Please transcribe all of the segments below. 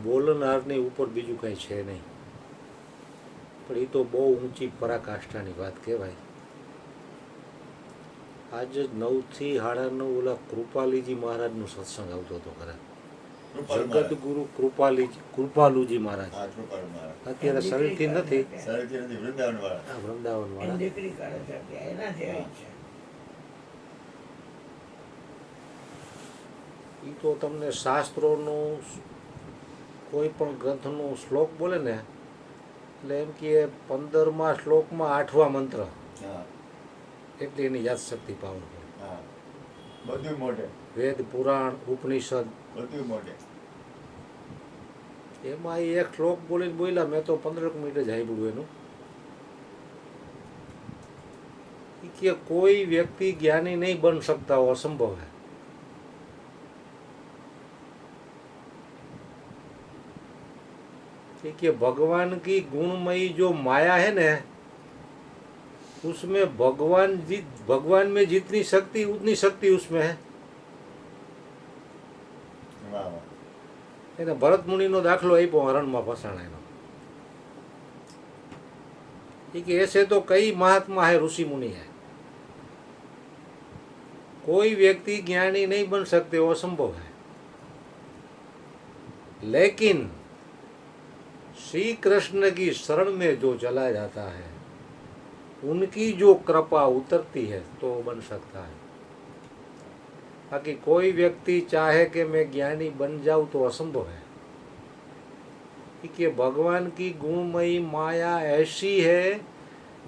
બોલનારની ઉપર બીજું કાંઈ છે નહીં. પણ એ તો બહુ ઊંચી પરાકાષ્ઠાની વાત કહેવાય. આજે 9 થી 9:30 ઓલા કૃપાલીજી મહારાજનું સત્સંગ આવતો હતો ખરા. જગતગુરુ કૃપાલુજી મહારાજ અત્યારે શરીરથી નથી, વૃંદાવન વાળા. એ તો તમને શાસ્ત્રોનું કોઈ પણ ગ્રંથનો શ્લોક બોલે ને એટલે એમ કે 15મા શ્લોકમાં 8વા મંત્ર, એટલી એની યાદશક્તિ પાવરફુલ. બધું મોઢે, વેદ પુરાણ ઉપનિષદ બધું મોઢે. એમાં એ એક શ્લોક બોલીને બોલ્યા, મેં તો 15 મિનિટ જ સાંભળ્યું એનું. કે કોઈ વ્યક્તિ જ્ઞાની નહીં બન सकता हो, असंभव है. कि भगवान की गुणमयी जो माया है ना, उसमें भगवान में जितनी शक्ति उतनी शक्ति उसमें है. એને ભરત મુનિનો દાખલો આપ્યો હરણમાં ફસાણાનો. कि ऐसे तो कई महात्मा है, ऋषि मुनि है. कोई व्यक्ति ज्ञानी नहीं बन सकते, वो असंभव है. लेकिन श्री कृष्ण की शरण में जो चला जाता है, उनकी जो कृपा उतरती है तो बन सकता है. बाकी कोई व्यक्ति चाहे कि मैं ज्ञानी बन जाऊं तो असंभव है. कि भगवान की गुणमयी माया ऐसी है,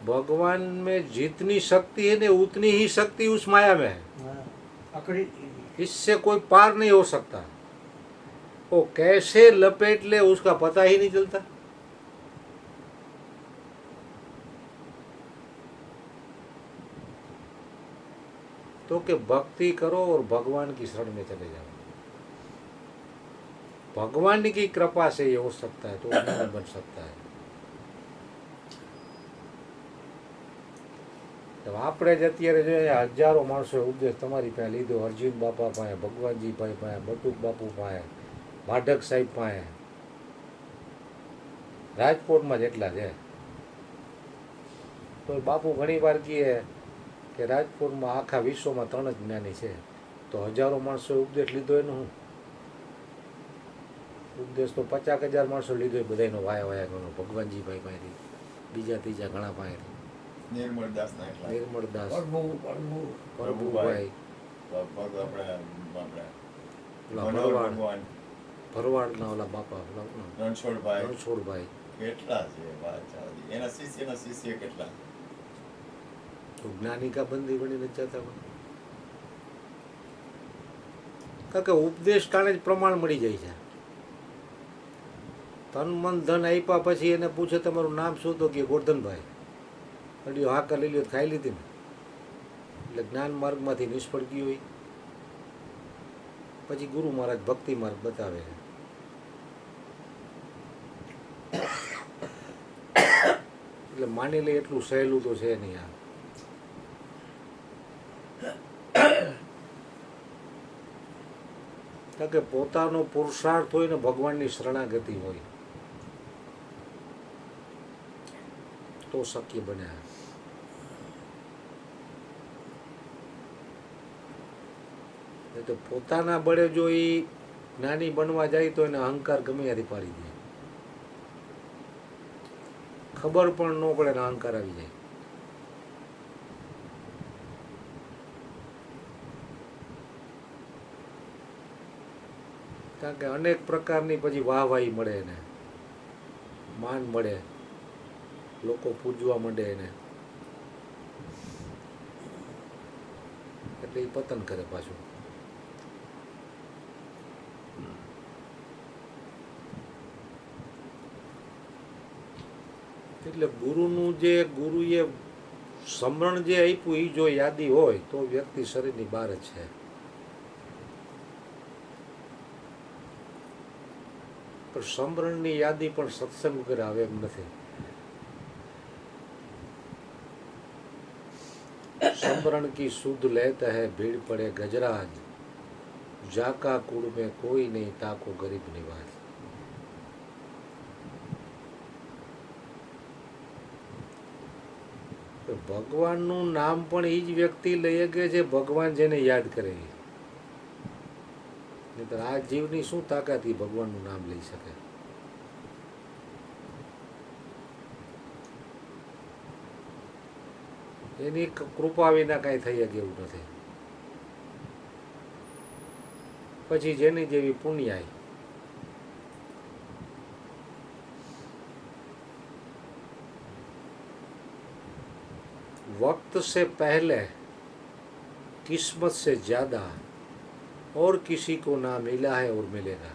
भगवान में जितनी शक्ति है ना उतनी ही शक्ति उस माया में है. इससे कोई पार नहीं हो सकता. वो कैसे लपेट ले उसका पता ही नहीं चलता. तो कि भक्ति करो और भगवान की शरण में चले जाओ. भगवान की कृपा से ये हो सकता है, तो नहीं बन सकता है. આપણે જ અત્યારે જોઈએ હજારો માણસોએ ઉપદેશ તમારી પાસે લીધો, અર્જુન બાપા પાસે, ભગવાનજીભાઈ પાસે, બટુક બાપુ પાસે, માઢક સાહેબ પાસે, રાજકોટમાં જેટલા છે. તો બાપુ ઘણી વાર કહે કે રાજકોટમાં આખા વિશ્વમાં 3 જ જ્ઞાની છે. તો હજારો માણસોએ ઉપદેશ લીધો એનું શું? ઉપદેશ તો 50,000 માણસો લીધો એ બધાનો વાયા વાયા ગણો. ભગવાનજીભાઈ પાસેથી, બીજા ત્રીજા ઘણા પાસેથી, નિર્મળદાસ, પ્રભુભાઈ, ભરવાડના ઓલા બાપા રણછોડભાઈ, કેટલા છે એના શિષ્ય કેટલા. તો જ્ઞાની કા બંદી બનીને જતા હોય. કારણ કે ઉપદેશ કારણે જ પ્રમાણ મળી જાય છે. તન મન ધન આપ્યા પછી એને પૂછે તમારું નામ શું, તો કે ગોરધનભાઈ. અડીઓ હા કરી લ્યો, ખાઈ લીધી ને. એટલે જ્ઞાન માર્ગમાંથી નિષ્ફળ ગયું હોય. પછી ગુરુ મહારાજ ભક્તિ માર્ગ બતાવે છે. એટલે માની લે એટલું સહેલું તો છે નહીં. આ કારણ કે પોતાનો પુરુષાર્થ હોય ને ભગવાનની શરણાગતિ હોય તો શક્ય બને. તો પોતાના બળે જો એ જ્ઞાની બનવા જાય તો એને અહંકાર ગમે ત્યાંથી પાડી દે. ખબર પણ ન પડે ને અહંકાર આવી જાય. કારણ કે અનેક પ્રકારની પછી વાહવાહી મળે એને, માન મળે, લોકો પૂજવા માંડે એને, એટલે એ પતન કરે પાછું. એટલે ગુરુનું જે ગુરુએ સમરણ જે આપ્યું એ જો યાદી હોય તો વ્યક્તિ શરીરની બહાર જ છે. પણ સમરણની યાદી પણ સત્સંગ વગર આવે એમ નથી. समरण की सुध लेता है भीड़ पड़े गजराज, जाका कुड़ में कोई नहीं ताको गरीब निवाज. તો ભગવાનનું નામ પણ એ જ વ્યક્તિ લઈ શકે છે ભગવાન જેને યાદ કરે એ. નહીંતર આ જીવની શું તાકાત એ ભગવાનનું નામ લઈ શકે? એની કૃપા વિના કાંઈ થઈ શકે એવું નથી. પછી જેની જેવી પુણ્યાય. वक्त से पहले किस्मत से ज़्यादा और किसी को ना मिला है और मिलेगा.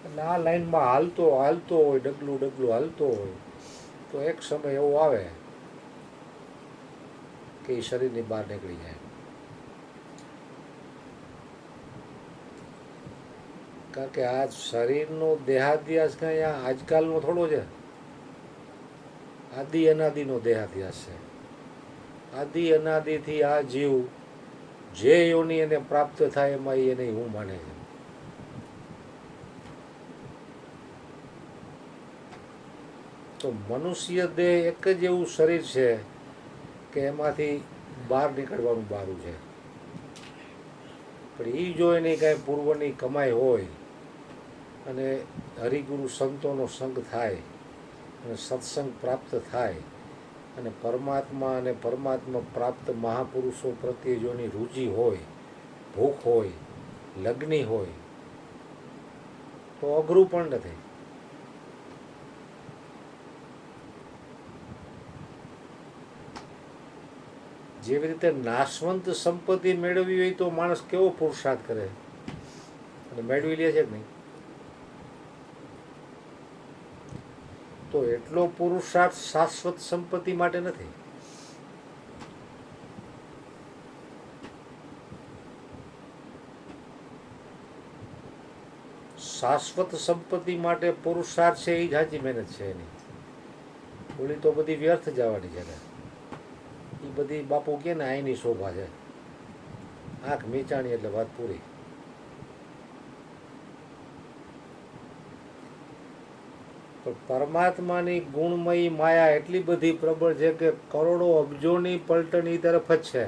એટલે આ લાઈનમાં હાલતો હાલતો હોય, ડગલું ડગલું હાલતો હોય તો એક સમય એવો આવે કે એ શરીરની બહાર નીકળી જાય. કારણ કે આ શરીરનો દેહાધ્યાસ કાંઈ આજકાલનો થોડો છે. આદિ અનાદિનો દેહાધ્યાસ છે. આદિ અનાદિથી આ જીવ જે યોની એને પ્રાપ્ત થાય એમાં એને હું માને છે. તો મનુષ્ય દેહ એક જ એવું શરીર છે કે એમાંથી બહાર નીકળવાનું બારું છે. પણ એ જો એની કાંઈ પૂર્વની કમાઈ હોય અને હરિગુરુ સંતોનો સંગ થાય અને સત્સંગ પ્રાપ્ત થાય અને પરમાત્મા અને પરમાત્મા પ્રાપ્ત મહાપુરુષો પ્રત્યે જોની રુચિ હોય, ભૂખ હોય, લગ્ની હોય તો અઘરું પણ નથી. જેવી રીતે નાશવંત સંપત્તિ મેળવવી હોય તો માણસ કેવો પુરુષાર્થ કરે અને મેળવી લે છે કે નહીં? તો એટલો પુરુષાર્થ શાશ્વત સંપત્તિ માટે નથી. શાશ્વત સંપત્તિ માટે પુરુષાર્થ છે એ જ સાચી મહેનત છે એની. ઓલી તો બધી વ્યર્થ જવાની છે. એ બધી બાપુ કે ને આઈની શોભા છે. આંખ મીચાણી એટલે વાત પૂરી. પણ પરમાત્માની ગુણમયી માયા એટલી બધી પ્રબળ છે કે કરોડો અબજોની પલટણી તરફ જ છે.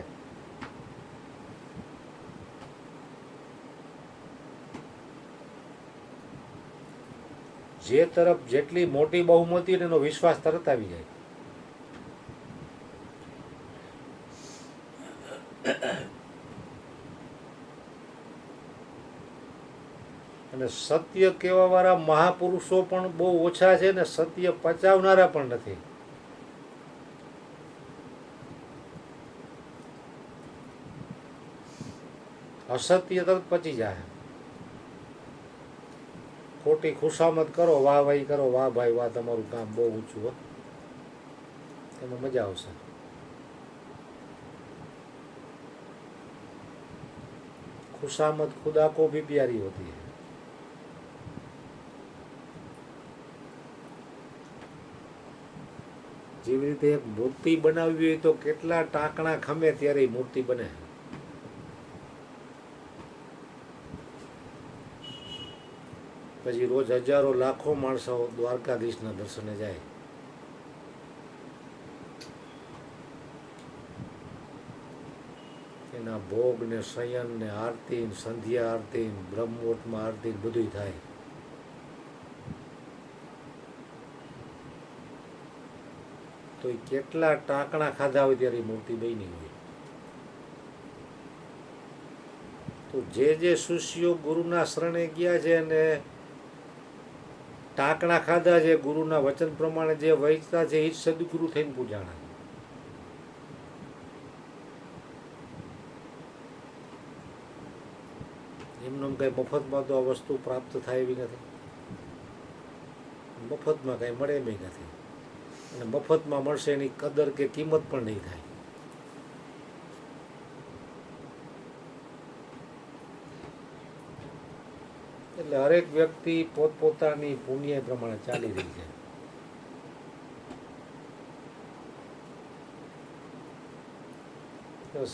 જે તરફ જેટલી મોટી બહુમતી એનો વિશ્વાસ તરત આવી જાય. અને સત્ય કહેવાવાળા મહાપુરુષો પણ બહુ ઓછા છે ને સત્ય પચાવનારા પણ નથી. અસત્ય તરત પચી જાય. ખોટી ખુશામત કરો, વાહ વાહી કરો, વાહ ભાઈ વાહ તમારું કામ બહુ ઊંચું હો, એમાં મજા આવશે. खुशामद खुदा को भी प्यारी होती है. જેવી રીતે એક મૂર્તિ બનાવવી હોય તો કેટલા ટાંકણા ખમે ત્યારે એ મૂર્તિ બને. પછી રોજ હજારો લાખો માણસો દ્વારકાધીશના દર્શને જાય. એના ભોગ ને શયન ને આરતી સંધ્યા આરતી બ્રહ્મોત્તમ આરતી બધું થાય. તો એ કેટલા ટાંકણા ખાધા હોય ત્યારે મૂર્તિ બની હોય. તો જે શિષ્યો ગુરુના શરણે ગયા છે અને ટાંકણા ખાધા છે, ગુરુના વચન પ્રમાણે જે વૈચતા છે એ જ સદગુરુ થઈને પૂજાણા. એમનો કઈ મફતમાં તો આ વસ્તુ પ્રાપ્ત થાય એવી નથી. મફતમાં કઈ મળે એમ નથી અને મફતમાં મળશે એની કદર કે કિંમત પણ નહીં થાય. એટલે હરેક વ્યક્તિ પોતપોતાની પુણ્ય પ્રમાણે ચાલી રહી છે.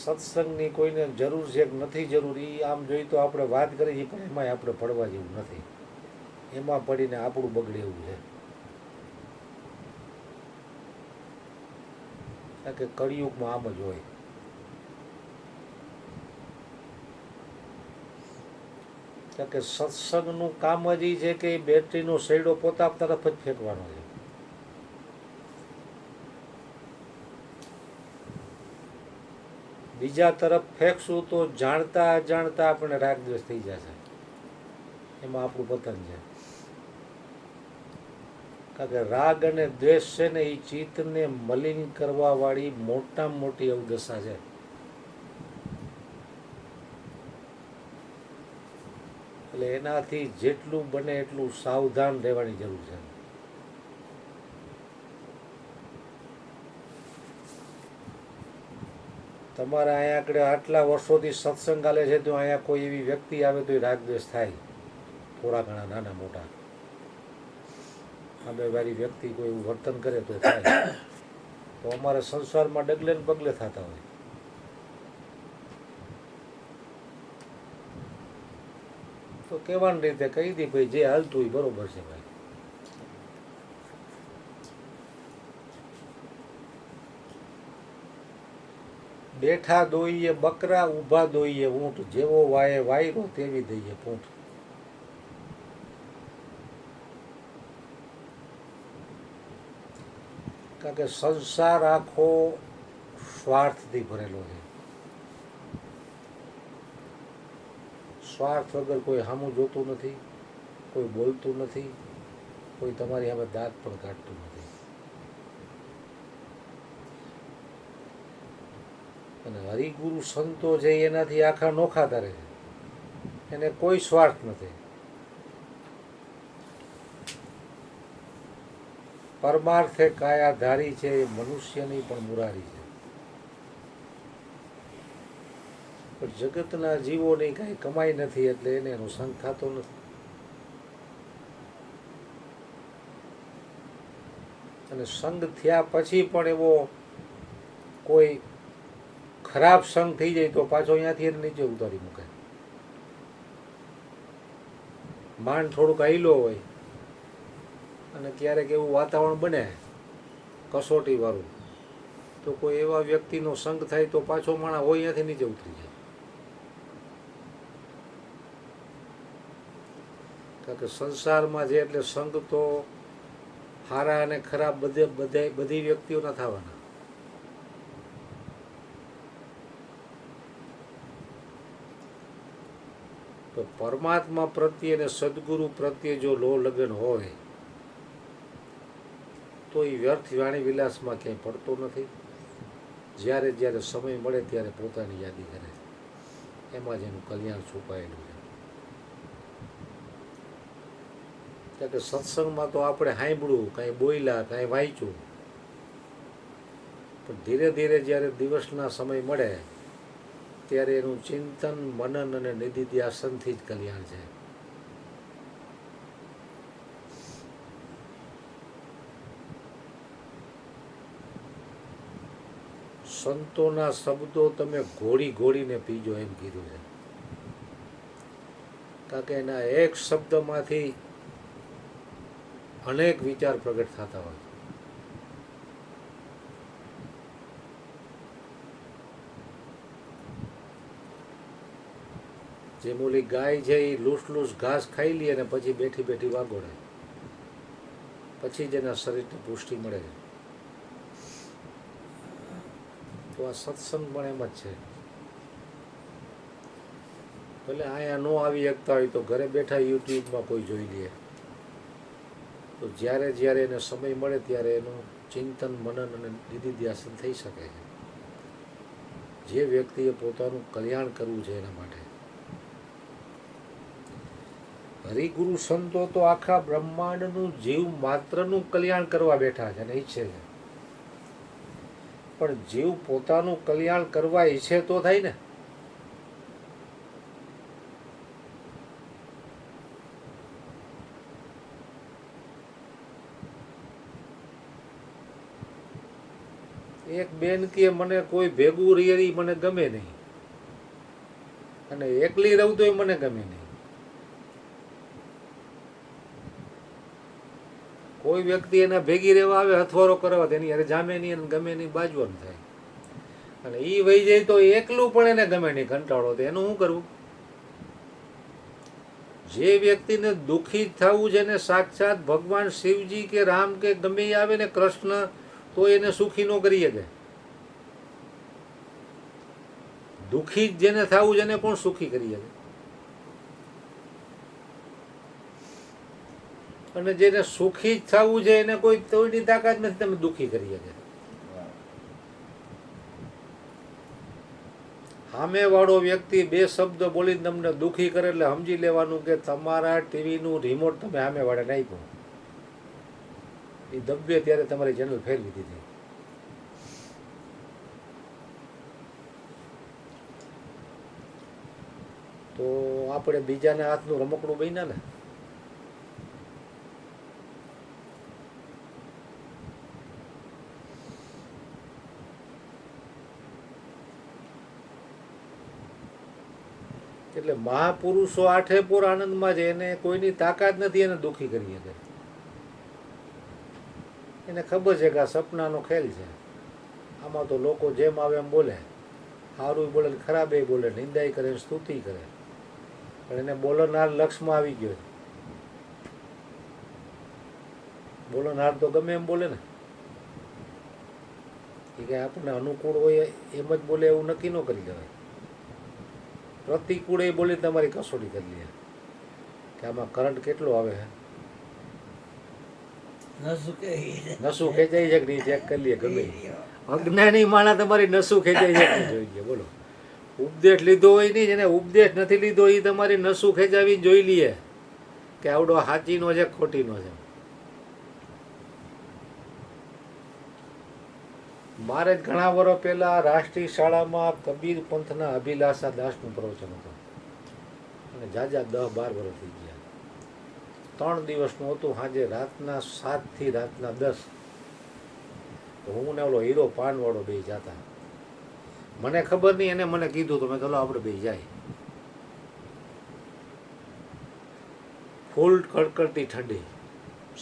સત્સંગની કોઈને જરૂર છે કે નથી જરૂર એ આમ જોઈ તો આપણે વાત કરી છીએ પણ એમાંય આપણે પડવા જેવું નથી. એમાં પડીને આપણું બગડે એવું છે. કારણ કે કળિયુગમાં આમ જ હોય. કારણ કે સત્સંગનું કામ જ એ છે કે એ બેટરીનો શેડો પોતા તરફ જ ફેંકવાનો છે. બીજા તરફ ફેંકશું તો જાણતા અજાણતા આપણે રાગ દ્વેષ થઈ જશે. એમાં આપણું પતન છે. કારણ કે રાગ અને દ્વેષ છે ને એ ચિત્તને મલિન કરવા વાળી મોટામાં મોટી અવદશા છે. એટલે એનાથી જેટલું બને એટલું સાવધાન રહેવાની જરૂર છે. તમારા અહીંયા આગળ આટલા વર્ષોથી સત્સંગ ચાલે છે તો અહીંયા કોઈ એવી વ્યક્તિ આવે તો રાગ દ્વેષ થાય, થોડા ઘણા નાના મોટા. અમે વાળી વ્યક્તિ કોઈ એવું વર્તન કરે તો થાય. તો અમારે સંસારમાં ડગલે ને પગલે થતા હોય. તો કહેવાની રીતે કહી દી ભાઈ, જે હાલતું એ બરોબર છે ભાઈ. બેઠા દોઈએ બકરા, ઊભા દોઈએ ઊંટ, જેવો વાયે વાયરો તેવી દઈએ પૂંઠ. કારણ કે સંસાર આખો સ્વાર્થથી ભરેલો છે. સ્વાર્થ વગર કોઈ સામું જોતું નથી, કોઈ બોલતું નથી, કોઈ તમારી સામે દાંત પણ કાઢતું નથી. અને હરિગુરુ સંતો છે એનાથી આખા નોખા તારે છે. એને કોઈ સ્વાર્થ નથી. પરમાર્થે કાયાધારી છે, એ મનુષ્યની પણ મુરારી છે. પણ જગતના જીવોની કાંઈ કમાઈ નથી એટલે એને એનો સંગ થતો નથી. અને સંગ થયા પછી પણ એવો કોઈ ખરાબ સંગ થઈ જાય તો પાછો અહીંયાથી એને નીચે ઉતારી મૂકે. માંડ થોડુંક હાઈલો હોય અને ક્યારેક એવું વાતાવરણ બને કસોટી વાળું, તો કોઈ એવા વ્યક્તિનો સંગ થાય તો પાછો માણસ હોય અહીંયાથી નીચે ઉતરી જાય. કારણ કે સંસારમાં છે એટલે સંગ તો સારા અને ખરાબ બધી વ્યક્તિઓના થવાના. તો પરમાત્મા પ્રત્યે અને સદગુરુ પ્રત્યે જો લો લગન હોય તો એ વ્યર્થ વાણી વિલાસમાં ક્યાંય પડતો નથી. જ્યારે જ્યારે સમય મળે ત્યારે પોતાની યાદી કરે, એમાં જ એનું કલ્યાણ છુપાયેલું છે. કારણ કે સત્સંગમાં તો આપણે સાંભળ્યું, કાંઈ બોલ્યા, કાંઈ વાંચ્યું, પણ ધીરે ધીરે જ્યારે દિવસના સમય મળે ત્યારે એનું ચિંતન, મનન અને નિધિધ્યાસનથી જ કલ્યાણ છે. સંતોના શબ્દો તમે ઘોડી ઘોડીને પીજો એમ કીધું છે. કારણ કે એના એક શબ્દમાંથી અનેક વિચાર પ્રગટ થતા હોય. જે ઓલી ગાય છે એ લૂસ લૂસ ઘાસ ખાઈ લે અને પછી બેઠી બેઠી વાગોડે, પછી જ એના શરીરને પુષ્ટિ મળે છે. તો આ સત્સંગ પણ એમ જ છે. ભલે અહીંયા ન આવી શકતા હોય તો ઘરે બેઠા યુટ્યુબમાં કોઈ જોઈ લે, તો જ્યારે જ્યારે એને સમય મળે ત્યારે એનું ચિંતન, મનન અને નિધિધ્યાસન થઈ શકે છે. જે વ્યક્તિએ પોતાનું કલ્યાણ કરવું છે એના માટે. હરિગુરુ સંતો તો આખા બ્રહ્માંડનું જીવ માત્રનું કલ્યાણ કરવા બેઠા છે અને ઈચ્છે છે. પણ જીવ પોતાનું કલ્યાણ કરવા ઈચ્છે તો થાય ને. એક બેન કે મને કોઈ ભેગું રહે મને ગમે નહીં, અને એકલી રહું તોય મને ગમે નહીં. કોઈ વ્યક્તિ એને ભેગી રહેવા આવે, હથવારો કરવા, તેની યારે જામે નહીં અને ગમે નહીં, બાજવાનું થાય. અને એ વહી જાય તો એકલું પણ એને ગમે નહીં, કંટાળો, તો એનું શું કરવું? જે વ્યક્તિને દુઃખી થવું છે ને, સાક્ષાત ભગવાન શિવજી કે રામ કે ગમે એ આવે ને, કૃષ્ણ, તો એને સુખી ન કરી શકે. દુઃખી જેને થવું છે એને કોણ સુખી કરી શકે? અને જેને સુખી જ થવું છે એને કોઈ તોયની તાકાત નથી તમે દુઃખી કરી શકે. સામેવાળો વ્યક્તિ બે શબ્દ બોલીને તમને દુઃખી કરે એટલે સમજી લેવાનું કે તમારા ટીવીનું રિમોટ તમે સામેવાળાને આપ્યું. એ દબ્બે ત્યારે તમારી ચેનલ ફેરવી દીધી. તો આપણે બીજાના હાથનું રમકડું બન્યા ને. એટલે મહાપુરુષો આઠે પોર આનંદમાં છે, એને કોઈની તાકાત નથી એને દુઃખી કરી શકે. એને ખબર છે કે આ સપનાનો ખેલ છે, આમાં તો લોકો જેમ આવે એમ બોલે, સારું બોલે ખરાબ એ બોલે, નિંદાઈ કરે, સ્તુતિ કરે, પણ એને બોલનાર લક્ષમાં આવી ગયો. બોલનાર તો ગમે એમ બોલે ને, એ કે આપણને અનુકૂળ હોય એમ જ બોલે એવું નક્કી ન કરી દેવાય. પ્રતિકૂળ એ બોલી તમારી કસોટી કરી લે કે આમાં કરંટ કેટલો આવે છે, નસું ખેંચાઈ છે કે નહીં ચેક કરી લે. ગમે અજ્ઞાની માણસ તમારી નસું ખેંચાઈ છે કે નહીં જોઈ લે. બોલો, ઉપદેશ લીધો હોય નહીં, જેને ઉપદેશ નથી લીધો એ તમારી નસું ખેંચાવી જોઈ લઈએ કે આવડો સાચીનો છે ખોટીનો છે. મારે જ ઘણા વર્ષ પહેલા રાષ્ટ્રીય શાળામાં કબીર પંથના અભિલાષા દાસનું પ્રવચન હતું, અને જાજા 10-12 વર્ષ થઈ ગયા. 3 દિવસનું હતું, સાંજે રાતના 7 થી રાતના 10. તો હું ને ઓલો હીરો પાનવાળો બે જતા. મને ખબર નહીં, એને મને કીધું તો મેં ચલો આપણે બે જાય. ફૂલ કડકડતી ઠંડી,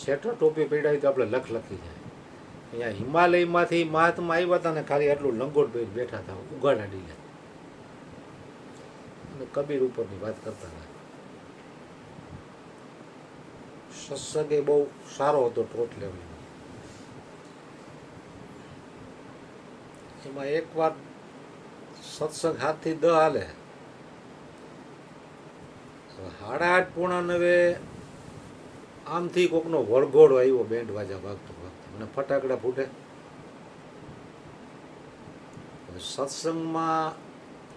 સ્વેટર ટોપી પહેરાવી તો આપણે લખ લખી જાય. અહીંયા હિમાલયમાંથી મહાત્મા આવ્યા હતા ને, ખાલી આટલું લંગોટ બેઠા હતા, ઉગાડા ડીલે, અને કબીર ઉપરની વાત કરતા હતા. સત્સંગ એ બહુ સારો હતો, ટોટ લેવલનો. એમાં એક વાર સત્સંગ 7 થી 10 હાલે, 8:30-9 આમથી કોકનો વળઘોડો આવ્યો, બેન્ડ વાજા વાગતો વાગતો, અને ફટાકડા ફૂટે. સત્સંગમાં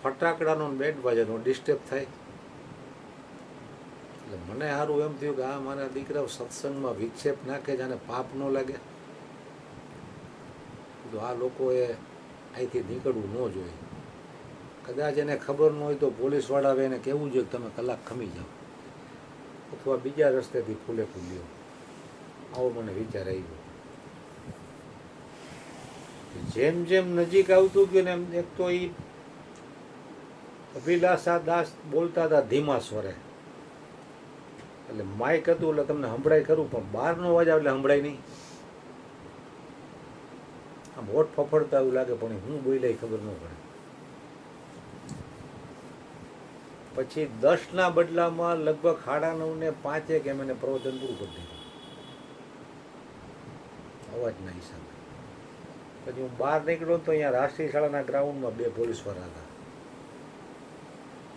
ફટાકડાનો બેન્ડ વાજાનો ડિસ્ટર્બ થાય. એટલે મને સારું એમ થયું કે આ મારા દીકરાઓ સત્સંગમાં વિક્ષેપ નાખે છે, અને પાપ ન લાગે. તો આ લોકોએ અહીંથી નીકળવું ન જોઈએ. કદાચ એને ખબર ન હોય તો પોલીસવાળા આવે એને કહેવું જોઈએ કે તમે કલાક ખમી જાઓ, અથવા બીજા રસ્તેથી ફૂલે ફૂલ્યો. આવો મને વિચાર આવ્યો. જેમ જેમ નજીક આવતું ગયું ને એમ એક તો એ અભિલાષા દાસ બોલતા હતા ધીમા સ્વરે, એટલે માઇક હતું એટલે તમને સંભળાય ખરું, પણ બહારનો અવાજ આવે એટલે સંભળાય નહીં. આમ હોઠ ફફડતા એવું લાગે, પણ હું બોલાય ખબર ન પડે. પછી 10ના બદલામાં લગભગ 9:30 ને 5 એમ એને પ્રવચન પૂરું કરી દીધું, અવાજના હિસાબે. પછી હું બહાર નીકળ્યો તો અહીંયા રાષ્ટ્રીય શાળાના ગ્રાઉન્ડમાં 2 પોલીસવાળા હતા,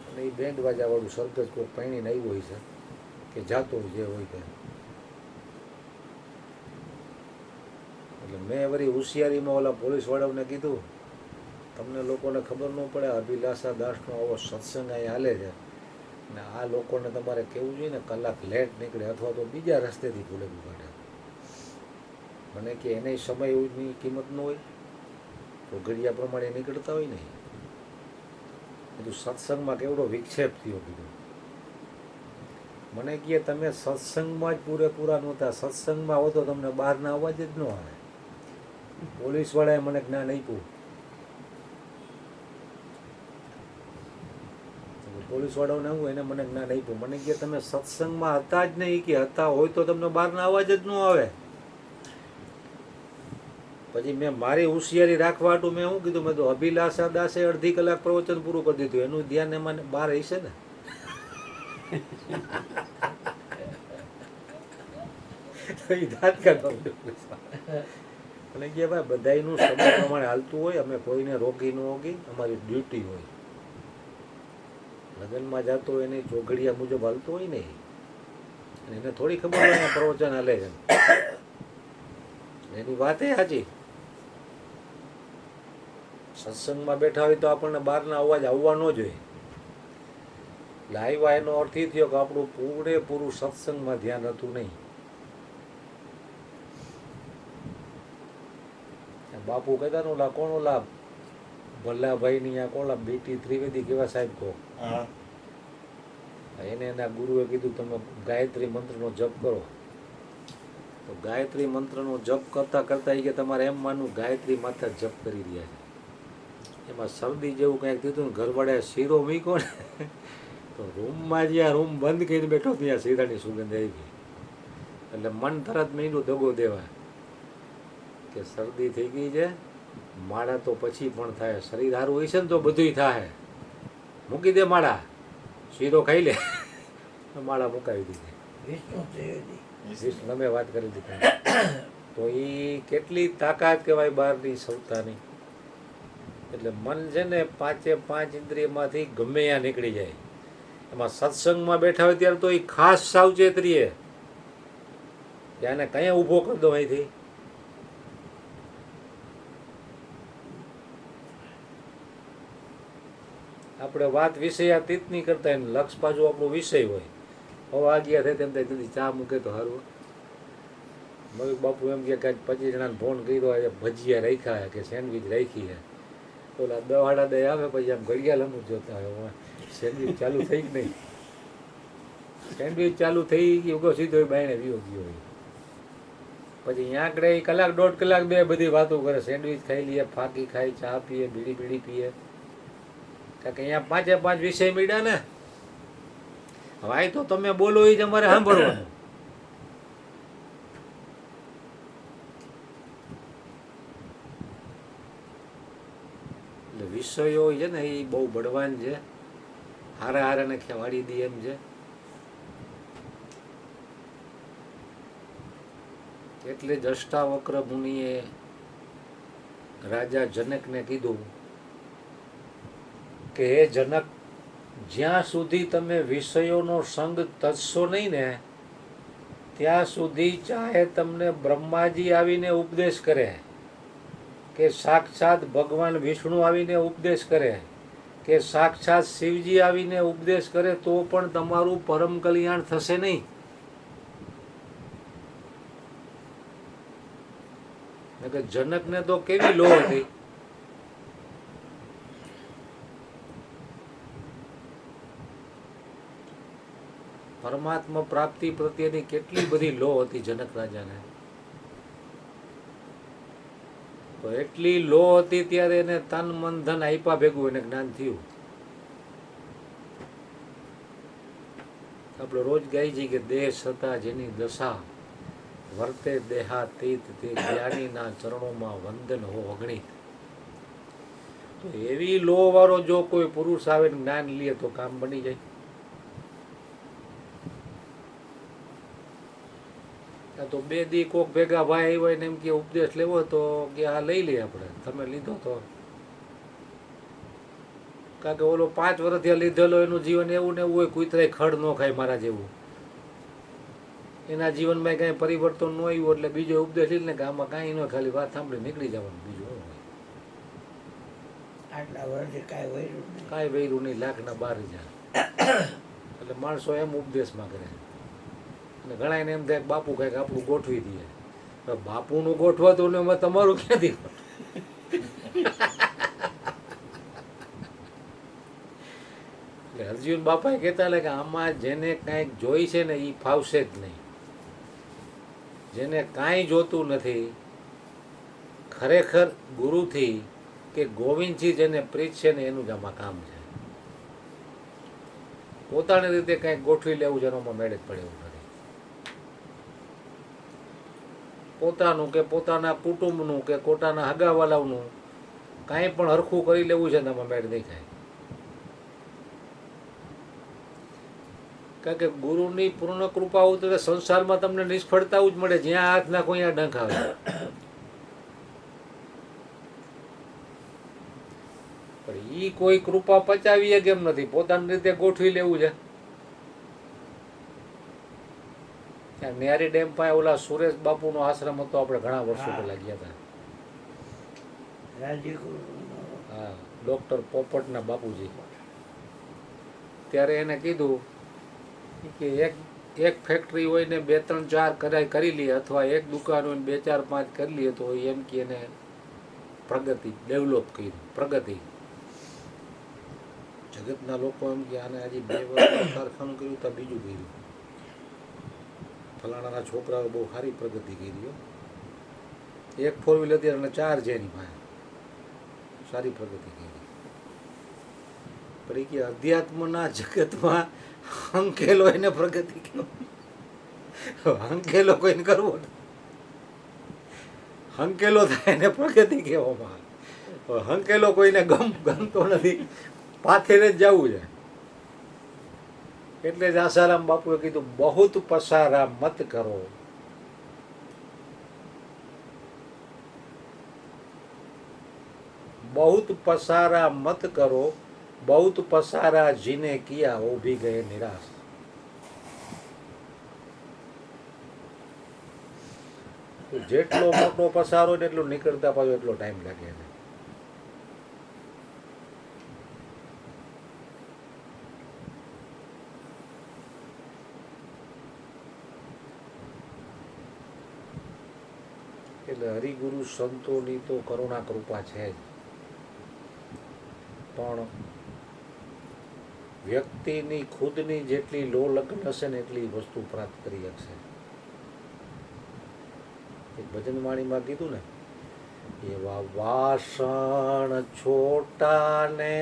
અને એ બેન્ડ વાજાવાળું સરગજ કોઈ પાણીને આવ્યો હોય છે કે જાતો જે હોય તે. એટલે મેં વળી હોશિયારીમાં ઓલા પોલીસવાળાઓને કીધું, તમને લોકોને ખબર ન પડે અભિલાષા દાસનો આવો સત્સંગ અહીં હાલે છે, અને આ લોકોને તમારે કહેવું જોઈએ ને કલાક લેટ નીકળે, અથવા તો બીજા રસ્તેથી ભૂલેલું કાઢે. મને કે એને સમયની કિંમત ન હોય તો ઘડિયા પ્રમાણે નીકળતા હોય ને. બધું સત્સંગમાં કેવડો વિક્ષેપ થયો. કીધું મને કહે તમે સત્સંગમાં જ પૂરેપૂરા નહોતા, સત્સંગમાં હો તો તમને બહારના અવાજ જ ન આવે. પોલીસવાળાએ મને જ્ઞાન આપ્યું. પોલીસવાળાઓને આવું એને મને જ્ઞાન આપ્યું. મને કહે તમે સત્સંગમાં હતા જ નહીં, કે હતા હોય તો તમને બહારના અવાજ જ ન આવે. પછી મેં મારી હોશિયારી રાખવા હાટું મેં શું કીધું, મેં તો અભિલાષા દાસે અડધી કલાક પ્રવચન પૂરું કરી દીધું, એનું ધ્યાન એમાં બહાર હશે ને. તો એ દાંત કાઢવા અને કે ભાઈ બધાયનું સમય પ્રમાણે હાલતું હોય, અમે કોઈને રોકી ન હોગી, અમારી ડ્યુટી હોય. લગ્નમાં જતો હોય એની ચોઘડિયા મુજબ હાલતું હોય ને, અને એને થોડી ખબર હોય ને પ્રવચન હાલે છે, એની વાત એ સાચી. સત્સંગમાં બેઠા હોય તો આપણને બહારના અવાજ આવવા ન જોઈએ. એટલે આવ્યા એનો અર્થ એ થયો કે આપણું પૂરેપૂરું સત્સંગમાં ધ્યાન હતું નહીં. બાપુ કહેતા ને ઓલા કોણ, ઓલા ભલ્લાભાઈ ની આ કોણ, બીટી ત્રિવેદી કેવા સાહેબ કહો, હા એને એના ગુરુએ કીધું તમે ગાયત્રી મંત્રનો જપ કરો. તો ગાયત્રી મંત્રનો જપ કરતા કરતા એ કે તમારે એમ માનવું ગાયત્રી માતા જપ કરી રહ્યા છે. એમાં શરદી જેવું કંઈક દીધું ને ઘરવાળાએ શીરો મૂક્યો ને, તો રૂમમાં જ્યાં રૂમ બંધ કરીને બેઠો ત્યાં શીરાની સુગંધ આવી ગઈ. એટલે મન તરત મીંડું દગો દેવા કે શરદી થઈ ગઈ છે, માળા તો પછી પણ થાય, શરીર સારું હોય છે ને તો બધુંય થાય, મૂકી દે માળા, શીરો ખાઈ લે. માળા મુકાવી દીધી. તમે વાત કરી દીધી. તો એ કેટલી તાકાત કહેવાય બહારની સૌતાની. એટલે મન છે ને પાંચે પાંચ ઇન્દ્રિયમાંથી ગમે ત્યાં નીકળી જાય. એમાં સત્સંગમાં બેઠા હોય ત્યારે તો એ ખાસ સાવચેત રહીએ કે આને કયા ઊભો કરી દો અહીંથી. આપણે વાત વિષયાતીતની કરતા એને લક્ષ બાજુ આપણો વિષય હોય. હવે આગિયા થાય તેમ થાય જલ્દી ચા મૂકે તો સારું. મયુર બાપુ એમ કે કાંઈક 25 જણાને ફોન કર્યો, ભજીયા રાખ્યા કે સેન્ડવીચ રાખી છે. ઓલા દવાડા દે આવે પછી આમ ઘડિયાળ અમુક જોતા હોય, સેન્ડવીચ ચાલુ થઈ જ નહીં. સેન્ડવીચ ચાલુ થઈ ગઈ ઉગો સીધો બાયણે વિયો ગયો હોય. પછી અહીંયા આગળ કલાક દોઢ કલાક બે બધી વાતો કરે, સેન્ડવીચ ખાઈ લઈએ, ફાંકી ખાઈ, ચા પીએ, બીડી પીએ. કારણ કે અહીંયા પાંચે પાંચ વિષય મળ્યા ને. હવે આ તો તમે બોલો એ જ અમારે સાંભળવાનું. એટલે વિષયો છે ને એ બહુ બળવાન છે, હારે હારે ને ખેવાડી દે એમ છે. એટલે જ અષ્ટાવક્ર મુનિએ રાજા જનકને કીધું કે હે જનક, જ્યાં સુધી તમે વિષયોનો સંગ તજશો નહીં ને ત્યાં સુધી ચાહે તમને બ્રહ્માજી આવીને ઉપદેશ કરે, કે સાક્ષાત ભગવાન વિષ્ણુ આવીને ઉપદેશ કરે, કે સાક્ષાત શિવજી આવીને ઉપદેશ કરે, તો પણ તમારું પરમ કલ્યાણ થશે નહીં. કે જનકને તો કેવી લો હતી. પરમાત્મા પ્રાપ્તિ પ્રત્યેની કેટલી બધી લો હતી જનક રાજાને. તો એટલી લો હતી ત્યારે એને તન મન ધન આપ્યા ભેગું એને જ્ઞાન થયું. આપણે રોજ ગાઈ છીએ કે દેહ સતા જેની દશા વર્તે દેહાતીત, તે જ્ઞાનીના ચરણોમાં વંદન હો અગણિત. તો એવી લો વાળો જો કોઈ પુરુષ આવે જ્ઞાન લે તો કામ બની જાય. તો બે દી કોક ભેગા ભાઈ હોય ને એમ કે ઉપદેશ લેવો તો કે આ લઈ લઈએ આપણે, તમે લીધો તો. કારણ કે ઓલો 5 વર્ષથી લીધેલો એનું જીવન એવું ને એવું હોય, કૂતરાય ખડ ન ખાય મારા જેવું. એના જીવનમાં કાંઈ પરિવર્તન ન આવ્યું એટલે બીજો ઉપદેશ લીધે ને કે આમાં કાંઈ ન, ખાલી વાત સાંભળી નીકળી જવાનું, બીજું શું હોય. આટલા વર્ષે કાંઈ વૈરું નહીં, 1,12,000. એટલે માણસો એમ ઉપદેશમાં કરે. અને ઘણા એને એમ થાય કે બાપુ કંઈક આપણું ગોઠવી દઈએ. બાપુનું ગોઠવાતું ને એમાં તમારું ક્યાંથી? એટલે અર્જુન બાપાએ કહેતા કે આમાં જેને કાંઈક જોઈ છે ને એ ફાવશે જ નહીં. જેને કાંઈ જોતું નથી, ખરેખર ગુરુથી કે ગોવિંદજી જેને પ્રીત છે ને એનું જ આમાં કામ છે. પોતાની રીતે કંઈક ગોઠવી લેવું જેનોમાં મેળે જ પડે એવું નથી. પોતાનું કે પોતાના કુટુંબનું કે પોતાના હગાવાલાઓનું કાંઈ પણ હરખું કરી લેવું છે ને એમાં મેળ નહીં થાય. કારણ કે ગુરુની પૂર્ણ કૃપા ઉતરે સંસારમાં તમને નિષ્ફળતા જ મળે. જ્યાં હાથ નાખો ત્યાં ડંખ આવે. પણ ઈ કોઈ કૃપા પચાવીએ કેમ નથી, પોતાની રીતે ગોઠવી લેવું છે. ત્યાં નેરી ડેમ પાસે ઓલા સુરેશ બાપુનો આશ્રમ હતો, આપણે ઘણા વર્ષો પહેલા ગયા હતા. હા, ડોક્ટર પોપટના બાપુજી. ત્યારે એને કીધું કે એક ફેક્ટરી હોય ને 2 3 4 કરી લઈએ, અથવા એક દુકાન હોય ને 2 4 5 કરી લઈએ, તો એમ કે એને પ્રગતિ, ડેવલપ કર્યું, પ્રગતિ. જગતના લોકો એમ કે આને હજી 2 વર્ષ કારખાનું કર્યું તો બીજું કર્યું. ફલાણાના છોકરાઓ બહુ સારી પ્રગતિ કરી. એક 4 વ્હીલર હતી અને 4 છે એની પાસે, સારી પ્રગતિ કરી. પણ એ કે અધ્યાત્મના જગતમાં હંકેલો એને પ્રગતિ કહેવાય. હંકેલો કોઈને કરવો ને, હંકેલો થાય એને પ્રગતિ કહેવામાં. હંકેલો કોઈને ગમતો નથી, પાથેરે જ જવું છે. એટલે જ આસારામ બાપુએ કીધું, બહુત પસારા મત કરો, बहुत पसारा मत करो, बहुत पसारा जीने किया वो भी गए निराश. તો જેટલો મોટો પસારો ને એટલો નીકળતા પાછો એટલો ટાઈમ લાગે એને. એટલે હરિગુરુ સંતોની તો કરુણા કૃપા છે જ, પણ વ્યક્તિની ખુદની જેટલી લો લગ્ન હશે ને એટલી વસ્તુ પ્રાપ્ત કરી શકશે. એક ભજન વાણીમાં કીધું ને, એવા વાસણ છોટા ને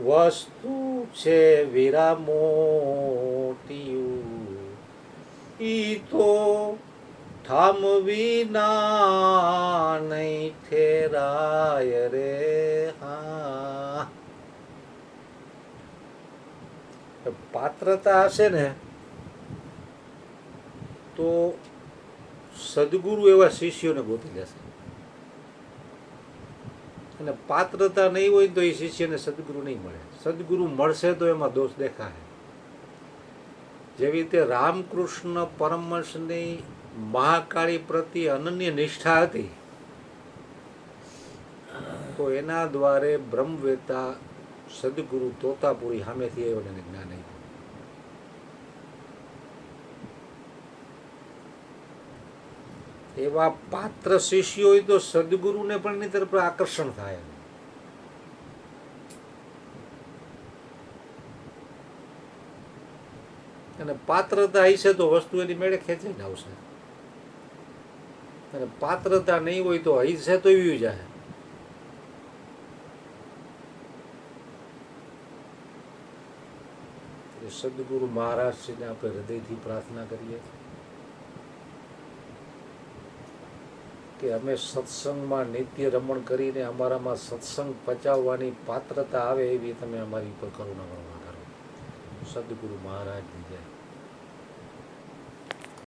વસ્તુ છે વીરા મોટિયું, ઈ તો થામવી ના નહીં ઠેરાય રે. હા, પાત્રતા હશે ને તો સદગુરુ એવા શિષ્યોને ગોતી લેશે, અને પાત્રતા નહીં હોય તો એ શિષ્યને સદગુરુ નહીં મળે. સદગુરુ મળશે તો એમાં દોષ દેખાય. જેવી રીતે રામકૃષ્ણ પરમહંસની મહાકાળી પ્રત્યે અનન્ય નિષ્ઠા હતી, તો એના દ્વારે બ્રહ્મવેતા સદગુરુ તોતાપુરી સામેથી આવ્યો એને જ્ઞાન આપ્યું. એવા પાત્ર શિષ્યો હોય તો સદગુરુને પણ એની તરફ આકર્ષણ થાય. અને પાત્રતા હશે તો વસ્તુ એની મેળે ખેંચી જ આવશે, અને પાત્રતા નહીં હોય તો હશે તો એવી જાય. સદગુરુ મહારાજશ્રીને આપણે હૃદયથી પ્રાર્થના કરીએ કે અમે સત્સંગમાં નિત્ય રમણ કરીને અમારામાં સત્સંગ પચાવવાની પાત્રતા આવે એવી તમે અમારી ઉપર કરુણા કરો. સદગુરુ મહારાજની જય.